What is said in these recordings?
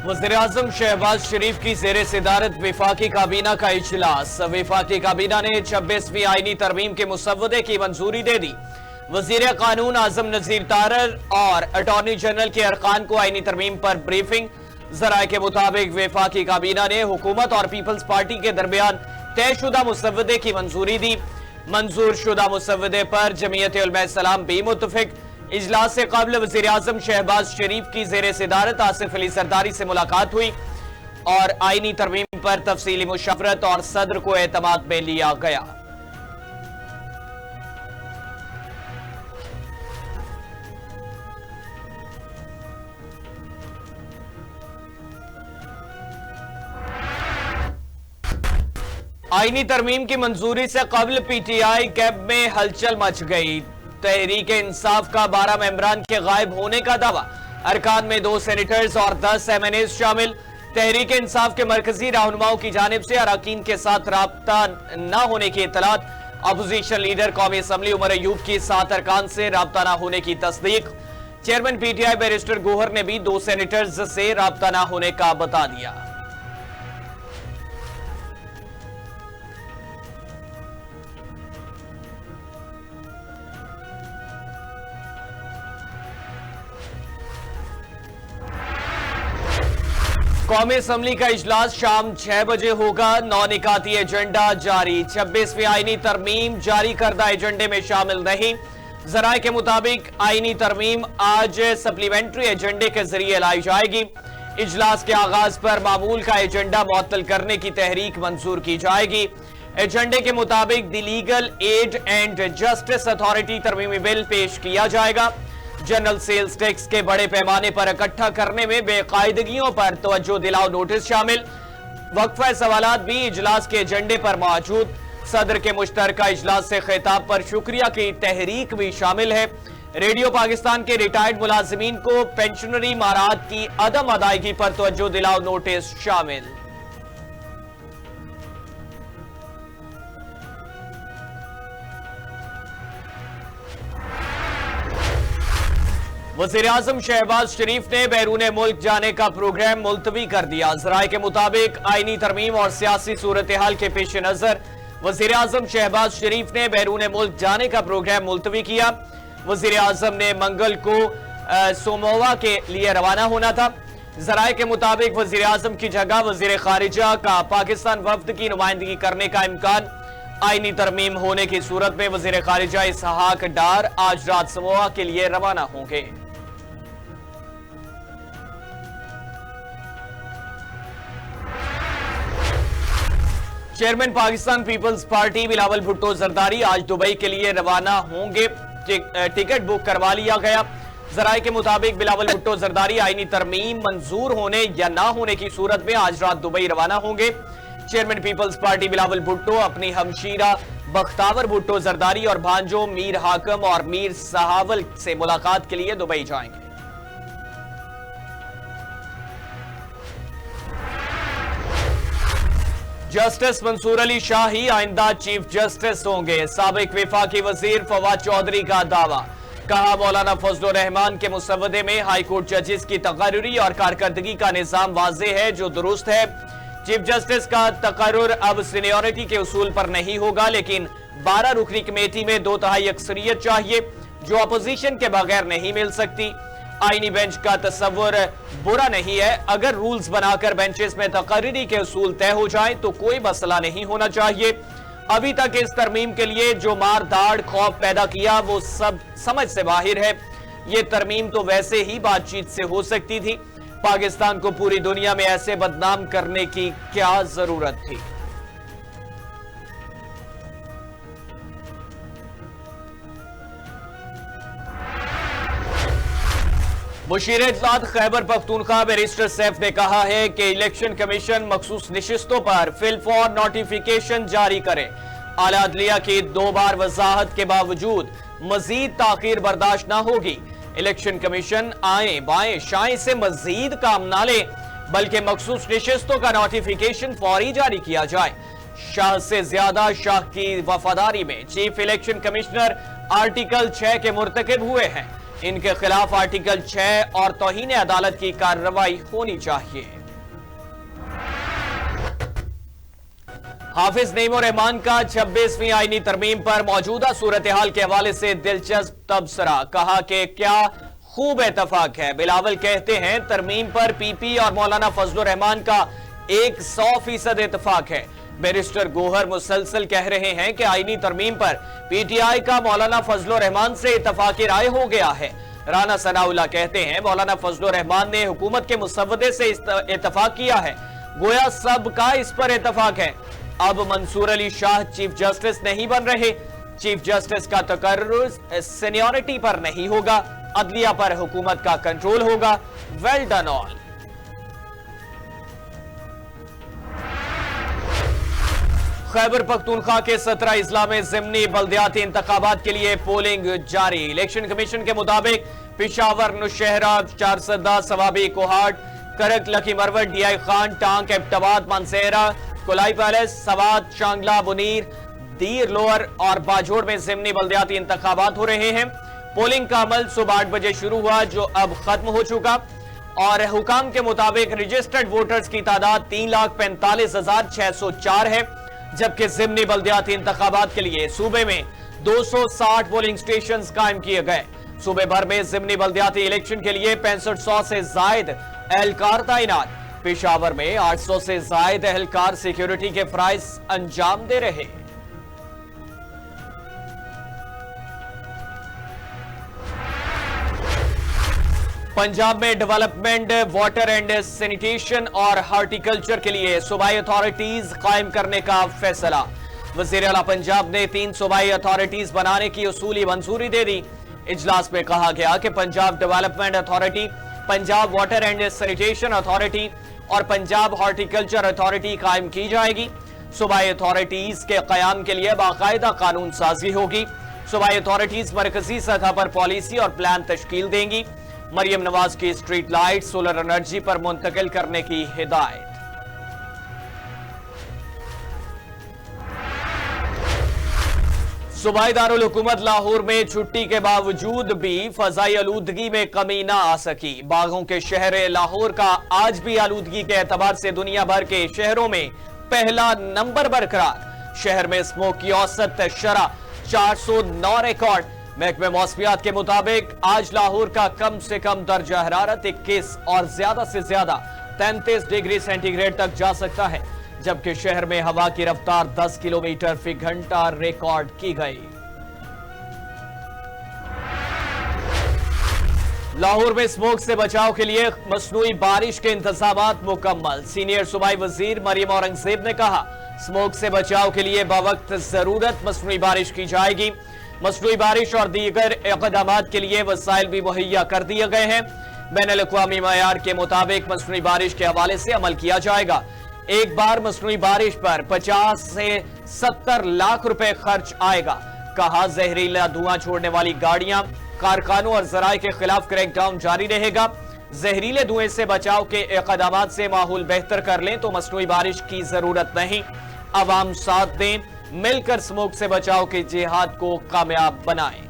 वज़ीर-ए-आज़म शहबाज शरीफ की ज़ेरे सदारत वफाकी काबीना का इजलास। वफाकी काबीना ने 26वीं आईनी तरमीम के मुसव्वदे की मंजूरी दे दी। वज़ीर कानून आज़म नज़ीर तारर और अटॉर्नी जनरल के अरकान को आईनी तरमीम पर ब्रीफिंग। ज़राए के मुताबिक वफाकी काबीना ने हुकूमत और पीपल्स पार्टी के दरमियान तयशुदा मुसव्वदे की मंजूरी दी। मंजूर शुदा मुसव्वदे पर जमीयत उलमा इस्लाम भी मुत्तफिक। इजलास से कबल वज़ीर-ए-आज़म शहबाज शरीफ की ज़ेरे सदारत आसिफ अली सरदारी से मुलाकात हुई और आईनी तरमीम पर तफसीली मुशावरत और सदर को एतमाद में लिया गया। आईनी तरमीम की मंजूरी से कबल पीटीआई कैब में हलचल मच गई। तहरीक इंसाफ का 12 मेंबरान के गायब होने का दावा। अरकान में 2 सेनेटर्स और 10 एमएनए शामिल। तहरीक इंसाफ के मरकजी रहनुमाओं की जानिब से अरकान के साथ राब्ता न होने की इतलात। अपोजिशन लीडर कौमी असम्बली उमर अयूब की 7 अरकान से राब्ता न होने की तस्दीक। चेयरमैन पीटीआई बैरिस्टर गोहर ने भी 2 सेनेटर्स से राब्ता न होने का बता दिया। कौमी असम्बली का इजलास शाम 6 बजे होगा। 9 निकाती एजेंडा जारी। 26वीं आईनी तरमीम जारी करदा एजेंडे में शामिल नहीं। जराए के मुताबिक आईनी तरमीम आज सप्लीमेंट्री एजेंडे के जरिए लाई जाएगी। इजलास के आगाज पर मामूल का एजेंडा मुअत्तल करने की तहरीक मंजूर की जाएगी। एजेंडे के मुताबिक the legal aid and justice authority तरमीमी बिल पेश किया जाएगा। जनरल सेल्स टैक्स के बड़े पैमाने पर इकट्ठा करने में बेकायदगियों पर तवज्जो दिलाओ नोटिस शामिल। वक्फा सवालात भी इजलास के एजेंडे पर मौजूद। सदर के मुश्तरका इजलास से खिताब पर शुक्रिया की तहरीक भी शामिल है। रेडियो पाकिस्तान के रिटायर्ड मुलाजिमीन को पेंशनरी मारात की अदम अदायगी पर तवज्जो दिलाओ नोटिस शामिल। वज़ीर-ए-आज़म शहबाज शरीफ ने बैरून मुल्क जाने का प्रोग्राम मुलतवी कर दिया। ज़राए के मुताबिक आईनी तरमीम और सियासी सूरत हाल के पेश नजर वज़ीर-ए-आज़म शहबाज शरीफ ने बैरून मुल्क जाने का प्रोग्राम मुलतवी किया। वज़ीर-ए-आज़म ने मंगल को सोमोवा के लिए रवाना होना था। ज़राए के मुताबिक वज़ीर-ए-आज़म की जगह वज़ीर खारिजा का पाकिस्तान वफ्द की नुमाइंदगी करने का इम्कान। आईनी तरमीम होने की सूरत में वज़ीर खारिजा इसहाक डार आज रात समोआ के लिए रवाना होंगे। Chairman Pakistan Peoples Party Bilawal Bhutto Zardari आज दुबई के लिए रवाना होंगे। टिकट बुक करवा लिया गया। जराए के मुताबिक बिलावल भुट्टो जरदारी आईनी तरमीम मंजूर होने या ना होने की सूरत में आज रात दुबई रवाना होंगे। Chairman Peoples Party Bilawal Bhutto अपनी हमशीरा बख्तावर भुट्टो जरदारी और भांजो मीर हाकम और मीर सहावल से मुलाकात के लिए दुबई जाएंगे। जस्टिस मंसूर अली शाह ही आइंदा चीफ जस्टिस होंगे। साबिक वफाकी वजीर फवाद चौधरी का दावा। कहा मौलाना फजलुर रहमान के मुसव्वदे में हाईकोर्ट जजेस की तकर्रुरी और कारकर्दगी का निजाम वाज़ेह है जो दुरुस्त है। चीफ जस्टिस का तकर्रुर अब सीनियरिटी के उसूल पर नहीं होगा, लेकिन 12 रुकनी कमेटी में 2/3 अक्सरियत चाहिए जो अपोजिशन के बगैर नहीं मिल सकती। आईनी बेंच का तस्वुर बुरा नहीं है। अगर रूल्स बनाकर बेंचेस में तकर्री के उसूल तय हो जाए तो कोई मसला नहीं होना चाहिए। अभी तक इस तरमीम के लिए जो मार दाड़ खौफ पैदा किया वो सब समझ से बाहर है। ये तरमीम तो वैसे ही बातचीत से हो सकती थी। पाकिस्तान को पूरी दुनिया में ऐसे बदनाम करने की क्या जरूरत थी। मुशीर इत्तलात खैबर पख्तूनख्वा बैरिस्टर सैफ ने कहा है कि इलेक्शन कमीशन मखसूस नशिस्तों पर फिल फॉर नोटिफिकेशन जारी करे। आला अदलिया की 2 बार वजाहत के बावजूद मजीद ताखीर बर्दाश्त न होगी। इलेक्शन कमीशन आए बाएं शाएं से मजीद काम ना ले, बल्कि मखसूस नशिस्तों का नोटिफिकेशन फौरी जारी किया जाए। शाह से ज्यादा शाह की वफादारी में चीफ इलेक्शन कमिश्नर आर्टिकल 6 के मुर्तकिब हुए हैं। इनके खिलाफ आर्टिकल 6 और तौहीन अदालत की कार्रवाई होनी चाहिए। हाफिज नईमुर रहमान का 26वीं आईनी तरमीम पर मौजूदा सूरत हाल के हवाले से दिलचस्प तबसरा। कहा कि क्या खूब इतफाक है। बिलावल कहते हैं तरमीम पर पीपी और मौलाना फजलुर रहमान का 100% इतफाक है। बैरिस्टर गोहर मुसलसल कह रहे हैं कि आईनी तरमीम पर पीटीआई का मौलाना फजलुर रहमान से इतफाकी राय हो गया है। राना सनाउल्लाह कहते हैं मौलाना फजलुर रहमान ने हुकूमत के मुसव्वदे से इतफाक किया है, गोया सबका इस पर इतफाक है। अब मंसूर अली शाह चीफ जस्टिस नहीं बन रहे। चीफ जस्टिस का तकर्रुर सीनियरिटी पर नहीं होगा, अदलिया पर हुकूमत का कंट्रोल होगा। Well done all. Khyber Pakhtunkhwa के 17 अजला में ज़िमनी बल्दियाती इंतखाबात के लिए पोलिंग जारी। इलेक्शन कमीशन के मुताबिक पिशावर, नौशहरा, चारसदा, सवाबी, कोहाट, करक, लकी मरवट, डीआई खान, टांग, एबटाबाद, मानसेरा, कोलाई पैलेस, सवात, चांगला, बुनीर, दीर लोअर और बाजोड़ में ज़िमनी बल्दियाती इंतखाबात हो रहे हैं। पोलिंग का अमल सुबह 8 बजे शुरू हुआ, जो अब खत्म हो चुका और हुकाम के मुताबिक रजिस्टर्ड वोटर्स की तादाद 3,45,604 है, जबकि ज़िमनी बल्दियाती इंतखाबात के लिए सूबे में 260 पोलिंग स्टेशन कायम किए गए। सूबे भर में ज़िमनी बल्दियाती इलेक्शन के लिए 6500 से जायद एहलकार तैनात। पेशावर में 800 से जायद एहलकार सिक्योरिटी के फराइज अंजाम दे रहे। पंजाब में डेवलपमेंट, वाटर एंड सैनिटेशन और हार्टिकल्चर के लिए सूबाई अथॉरिटीज कायम करने का फैसला। वज़ीर आला पंजाब ने 3 सूबाई अथॉरिटीज बनाने की उसूली मंजूरी दे दी। इजलास में कहा गया कि Punjab development authority, Punjab water and sanitation authority और पंजाब हार्टिकल्चर अथॉरिटी कायम की जाएगी। सूबाई अथॉरिटीज के कयाम के लिए बाकायदा कानून साजी होगी। सूबाई अथॉरिटीज मरकजी सतह पर पॉलिसी और प्लान तश्कील देंगी। मरियम नवाज की स्ट्रीट लाइट सोलर एनर्जी पर मुंतकिल करने की हिदायत। सूबाई दारुल हुकूमत लाहौर में छुट्टी के बावजूद भी फजाई आलूदगी में कमी न आ सकी। बागों के शहर लाहौर का आज भी आलूदगी के एतबार से दुनिया भर के शहरों में पहला नंबर बरकरार। शहर में स्मोक की औसत शरह 409 रिकॉर्ड। महकमे मौसमियात के मुताबिक आज लाहौर का कम से कम दर्जा हरारत 21 और ज्यादा से ज्यादा 33 डिग्री सेंटीग्रेड तक जा सकता है, जबकि शहर में हवा की रफ्तार 10 किलोमीटर फी घंटा रिकॉर्ड की गई। लाहौर में स्मोक से बचाव के लिए मसनूई बारिश के इंतजामात मुकम्मल। सीनियर सूबाई वजीर मरियम औरंगजेब ने कहा, स्मोक से बचाव के लिए बवक्त जरूरत मसनूई बारिश की जाएगी। मसनूई बारिश और दीगर इक़दामात के लिए वसाइल भी मुहैया कर दिए गए हैं। बैनुल अक़वामी मयार के मुताबिक मसनूई बारिश के हवाले से अमल किया जाएगा। एक बार मसनूई बारिश पर 50 से 70 लाख रुपए खर्च आएगा। कहा, जहरीला धुआं छोड़ने वाली गाड़ियां, कारखानों और जराए के खिलाफ क्रैकडाउन जारी रहेगा। जहरीले धुएं से बचाव के इक़दामात से माहौल बेहतर कर लें तो मसनूई बारिश की जरूरत नहीं। अवाम साथ दें, मिलकर स्मोक से बचाव के जिहाद को कामयाब बनाएं।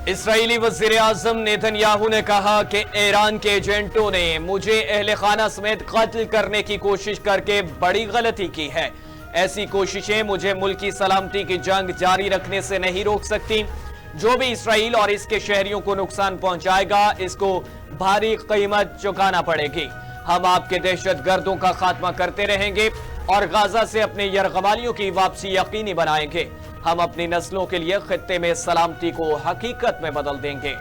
इसराइली वज़ीर आज़म नेतन्याहू ने कहा कि ईरान के एजेंटों ने मुझे अहले खाना समेत कत्ल करने की कोशिश करके बड़ी गलती की है। ऐसी कोशिशें मुझे मुल्क की सलामती की जंग जारी रखने से नहीं रोक सकती। जो भी इसराइल और इसके शहरियों को नुकसान पहुंचाएगा, इसको भारी कीमत चुकाना पड़ेगी। हम आपके दहशतगर्दों का खात्मा करते रहेंगे और गाजा से अपने यरगमालियों की वापसी यकीनी बनाएंगे। हम अपनी नस्लों के लिए खित्ते में सलामती को हकीकत में बदल देंगे।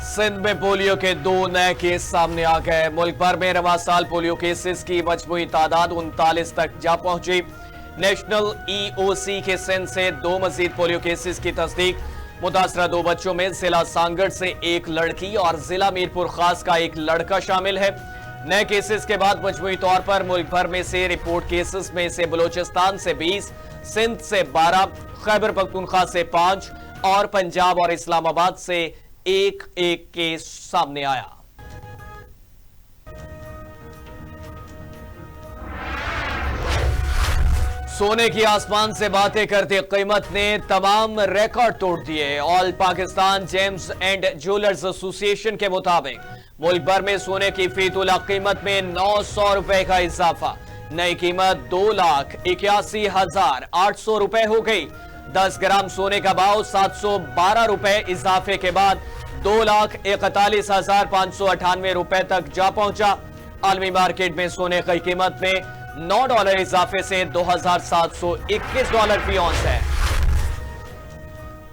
सिंध में पोलियो के 2 नए केस सामने आ गए। मुल्क भर में रवां साल पोलियो केसेस की मजमूई तादाद 39 तक जा पहुंची। नेशनल EOC के सिंध से 2 मजीद पोलियो केसेस की तस्दीक। मुतासरा 2 बच्चों में जिला सांगड़ से 1 लड़की और जिला मीरपुर खास का 1 लड़का शामिल है। नए केसेस के बाद मजमूई तौर पर मुल्क भर में से रिपोर्ट केसेस में से बलूचिस्तान से 20, सिंध से 12, खैबर पख्तूनख्वा से 5 और पंजाब और इस्लामाबाद से एक केस सामने आया। सोने की आसमान से बातें करते कीमत ने तमाम रिकॉर्ड तोड़ दिए। All Pakistan James and jewellers association के मुताबिक मुल्क भर में सोने की फी तोला कीमत में 900 रुपए का इजाफा। नई कीमत 2,81,800 रुपए हो गई। 10 ग्राम सोने का भाव 712 रुपए इजाफे के बाद 2,41,598 रुपए तक जा पहुंचा। आलमी मार्केट में सोने की कीमत में $9 इजाफे से $2,721 फी औंस है।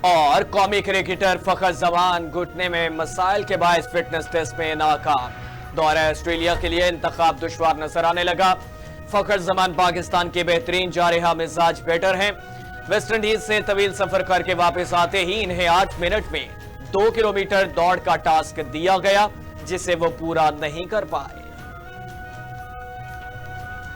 और कौमी क्रिकेटर फखर जमान घुटने में मसाइल के बायस फिटनेस टेस्ट में नाकाम। दौरा ऑस्ट्रेलिया के लिए इंतखाब दुश्वार नजर आने लगा। फखर जमान पाकिस्तान के बेहतरीन जारहा मिजाज बैटर हैं। वेस्ट इंडीज से तवील सफर करके वापस आते ही इन्हें 8 मिनट में 2 किलोमीटर दौड़ का टास्क दिया गया, जिसे वो पूरा नहीं कर पाए।